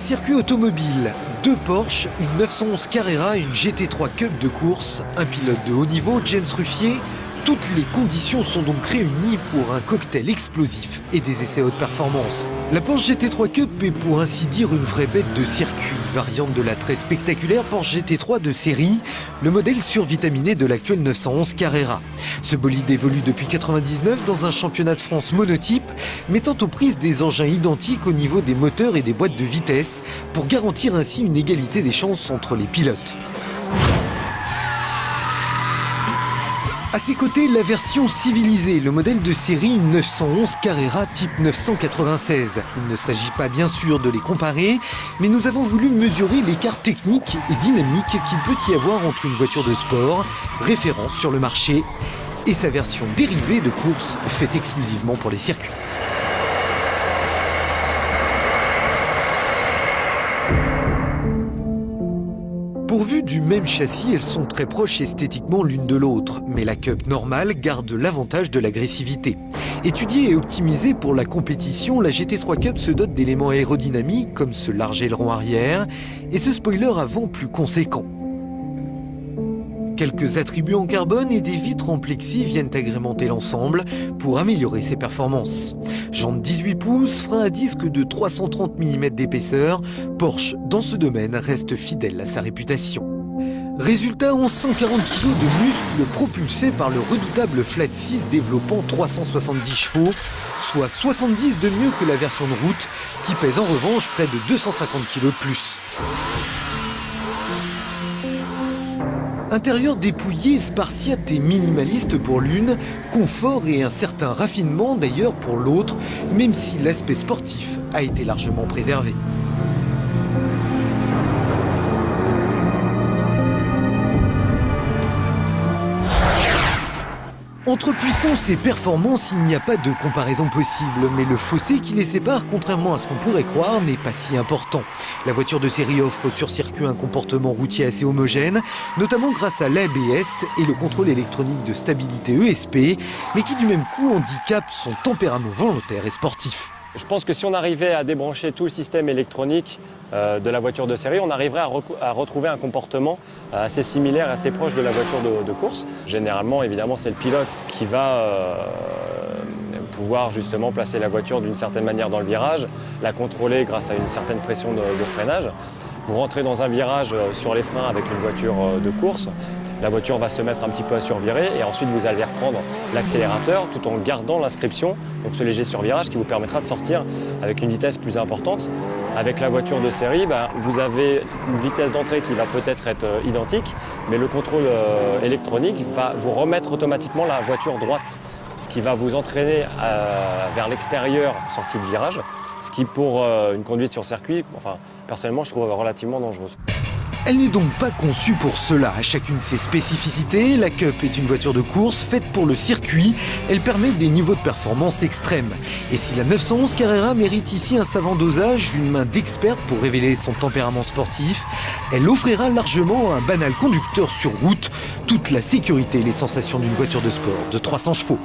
circuit automobile, 2 Porsche, une 911 Carrera, une GT3 Cup de course, un pilote de haut niveau, James Ruffier. Toutes les conditions sont donc réunies pour un cocktail explosif et des essais haute performance. La Porsche GT3 Cup est pour ainsi dire une vraie bête de circuit, variante de la très spectaculaire Porsche GT3 de série, le modèle survitaminé de l'actuel 911 Carrera. Ce bolide évolue depuis 1999 dans un championnat de France monotype, mettant aux prises des engins identiques au niveau des moteurs et des boîtes de vitesse, pour garantir ainsi une égalité des chances entre les pilotes. À ses côtés, la version civilisée, le modèle de série 911 Carrera type 996. Il ne s'agit pas bien sûr de les comparer, mais nous avons voulu mesurer l'écart technique et dynamique qu'il peut y avoir entre une voiture de sport, référence sur le marché, et sa version dérivée de course faite exclusivement pour les circuits. Pourvues du même châssis, elles sont très proches esthétiquement l'une de l'autre, mais la Cup normale garde l'avantage de l'agressivité. Étudiée et optimisée pour la compétition, la GT3 Cup se dote d'éléments aérodynamiques comme ce large aileron arrière et ce spoiler avant plus conséquent. Quelques attributs en carbone et des vitres en plexi viennent agrémenter l'ensemble pour améliorer ses performances. Jantes 18 pouces, frein à disque de 330 mm d'épaisseur, Porsche dans ce domaine reste fidèle à sa réputation. Résultat, 1140 kg de muscles propulsés par le redoutable Flat 6 développant 370 chevaux, soit 70 de mieux que la version de route qui pèse en revanche près de 250 kg de plus. Intérieur dépouillé, spartiate et minimaliste pour l'une, confort et un certain raffinement d'ailleurs pour l'autre, même si l'aspect sportif a été largement préservé. Entre puissance et performance, il n'y a pas de comparaison possible, mais le fossé qui les sépare, contrairement à ce qu'on pourrait croire, n'est pas si important. La voiture de série offre sur circuit un comportement routier assez homogène, notamment grâce à l'ABS et le contrôle électronique de stabilité ESP, mais qui du même coup handicape son tempérament volontaire et sportif. Je pense que si on arrivait à débrancher tout le système électronique de la voiture de série, on arriverait à retrouver un comportement assez similaire, assez proche de la voiture de course. Généralement, évidemment, c'est le pilote qui va pouvoir justement placer la voiture d'une certaine manière dans le virage, la contrôler grâce à une certaine pression de freinage. Vous rentrez dans un virage sur les freins avec une voiture de course. La voiture va se mettre un petit peu à survirer et ensuite vous allez reprendre l'accélérateur tout en gardant l'inscription, donc ce léger survirage qui vous permettra de sortir avec une vitesse plus importante. Avec la voiture de série, vous avez une vitesse d'entrée qui va peut-être être identique, mais le contrôle électronique va vous remettre automatiquement la voiture droite, ce qui va vous entraîner vers l'extérieur sortie de virage, ce qui pour une conduite sur circuit, personnellement je trouve relativement dangereuse. Elle n'est donc pas conçue pour cela, à chacune ses spécificités. La Cup est une voiture de course faite pour le circuit. Elle permet des niveaux de performance extrêmes. Et si la 911 Carrera mérite ici un savant dosage, une main d'experte pour révéler son tempérament sportif, elle offrira largement à un banal conducteur sur route toute la sécurité et les sensations d'une voiture de sport de 300 chevaux.